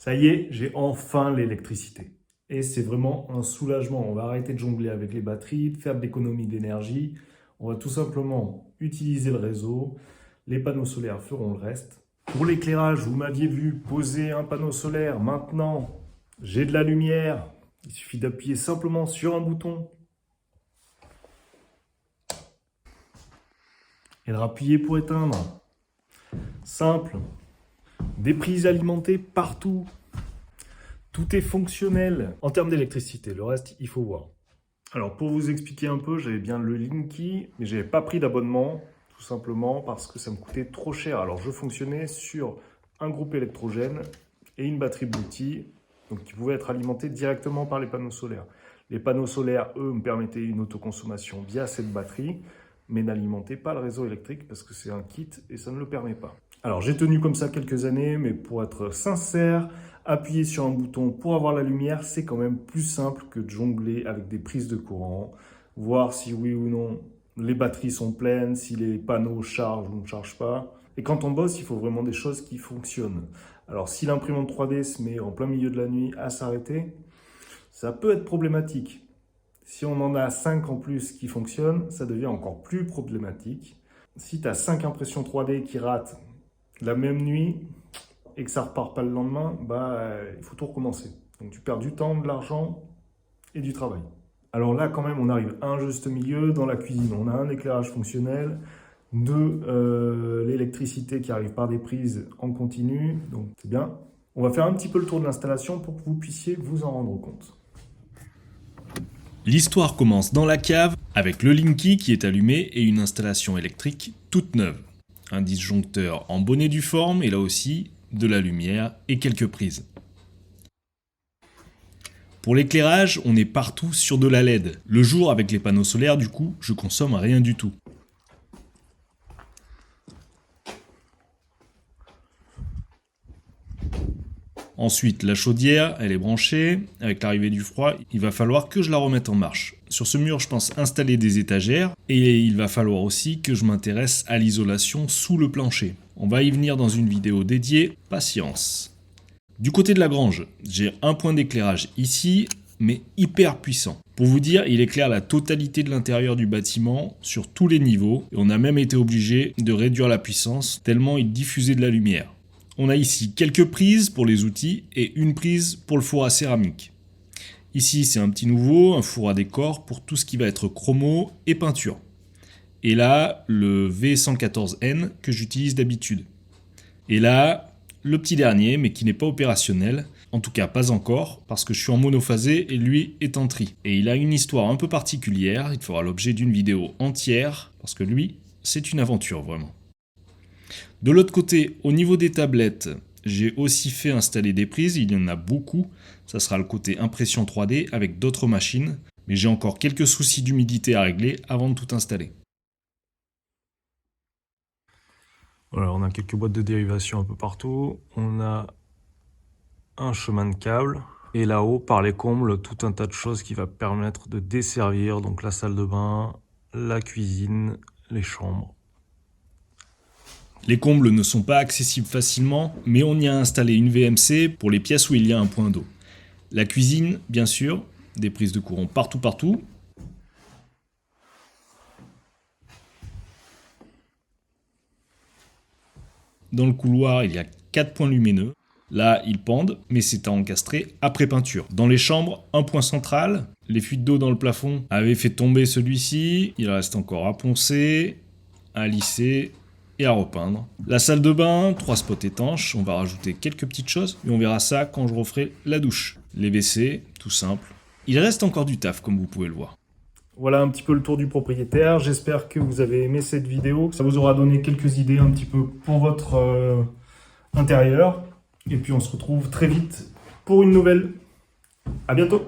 Ça y est, j'ai enfin l'électricité. Et c'est vraiment un soulagement. On va arrêter de jongler avec les batteries, de faire de l'économie d'énergie. On va tout simplement utiliser le réseau. Les panneaux solaires feront le reste. Pour l'éclairage, vous m'aviez vu poser un panneau solaire. Maintenant, j'ai de la lumière. Il suffit d'appuyer simplement sur un bouton et de rappuyer pour éteindre. Simple. Des prises alimentées partout. Tout est fonctionnel. En termes d'électricité, le reste, il faut voir. Alors, pour vous expliquer un peu, j'avais bien le Linky, mais je n'avais pas pris d'abonnement, tout simplement parce que ça me coûtait trop cher. Alors, je fonctionnais sur un groupe électrogène et une batterie Bluetooth, donc qui pouvait être alimentée directement par les panneaux solaires. Les panneaux solaires, eux, me permettaient une autoconsommation via cette batterie, mais n'alimentaient pas le réseau électrique parce que c'est un kit et ça ne le permet pas. Alors, j'ai tenu comme ça quelques années, mais pour être sincère, appuyer sur un bouton pour avoir la lumière, c'est quand même plus simple que de jongler avec des prises de courant, voir si oui ou non les batteries sont pleines, si les panneaux chargent ou ne chargent pas. Et quand on bosse, il faut vraiment des choses qui fonctionnent. Alors si l'imprimante 3D se met en plein milieu de la nuit à s'arrêter, ça peut être problématique. Si on en a 5 en plus qui fonctionnent, ça devient encore plus problématique. Si tu as 5 impressions 3D qui ratent la même nuit, et que ça repart pas le lendemain, il faut tout recommencer. Donc tu perds du temps, de l'argent et du travail. Alors là, quand même, on arrive à un juste milieu. Dans la cuisine, on a un éclairage fonctionnel, l'électricité qui arrive par des prises en continu, donc c'est bien. On va faire un petit peu le tour de l'installation pour que vous puissiez vous en rendre compte. L'histoire commence dans la cave avec le Linky qui est allumé et une installation électrique toute neuve. Un disjoncteur en bonne et due forme et là aussi de la lumière et quelques prises. Pour l'éclairage, on est partout sur de la LED. Le jour avec les panneaux solaires, du coup, je consomme rien du tout. Ensuite, la chaudière, elle est branchée. Avec l'arrivée du froid, il va falloir que je la remette en marche. Sur ce mur, je pense installer des étagères. Et il va falloir aussi que je m'intéresse à l'isolation sous le plancher. On va y venir dans une vidéo dédiée, patience. Du côté de la grange, j'ai un point d'éclairage ici, mais hyper puissant. Pour vous dire, il éclaire la totalité de l'intérieur du bâtiment sur tous les niveaux. Et on a même été obligé de réduire la puissance tellement il diffusait de la lumière. On a ici quelques prises pour les outils et une prise pour le four à céramique. Ici, c'est un petit nouveau, un four à décor pour tout ce qui va être chromo et peinture. Et là, le V114N que j'utilise d'habitude. Et là, le petit dernier, mais qui n'est pas opérationnel. En tout cas, pas encore, parce que je suis en monophasé et lui est en tri. Et il a une histoire un peu particulière, il fera l'objet d'une vidéo entière, parce que lui, c'est une aventure vraiment. De l'autre côté, au niveau des tablettes, j'ai aussi fait installer des prises, il y en a beaucoup. Ça sera le côté impression 3D avec d'autres machines, mais j'ai encore quelques soucis d'humidité à régler avant de tout installer. Voilà, on a quelques boîtes de dérivation un peu partout. On a un chemin de câble. Et là-haut, par les combles, tout un tas de choses qui va permettre de desservir donc la salle de bain, la cuisine, les chambres. Les combles ne sont pas accessibles facilement, mais on y a installé une VMC pour les pièces où il y a un point d'eau. La cuisine, bien sûr, des prises de courant partout. Dans le couloir, il y a 4 points lumineux. Là, ils pendent, mais c'est à encastrer après peinture. Dans les chambres, un point central. Les fuites d'eau dans le plafond avaient fait tomber celui-ci. Il reste encore à poncer, à lisser et à repeindre. La salle de bain, 3 spots étanches. On va rajouter quelques petites choses, mais on verra ça quand je referai la douche. Les WC, tout simple. Il reste encore du taf, comme vous pouvez le voir. Voilà un petit peu le tour du propriétaire. J'espère que vous avez aimé cette vidéo. Ça vous aura donné quelques idées un petit peu pour votre intérieur. Et puis on se retrouve très vite pour une nouvelle. À bientôt.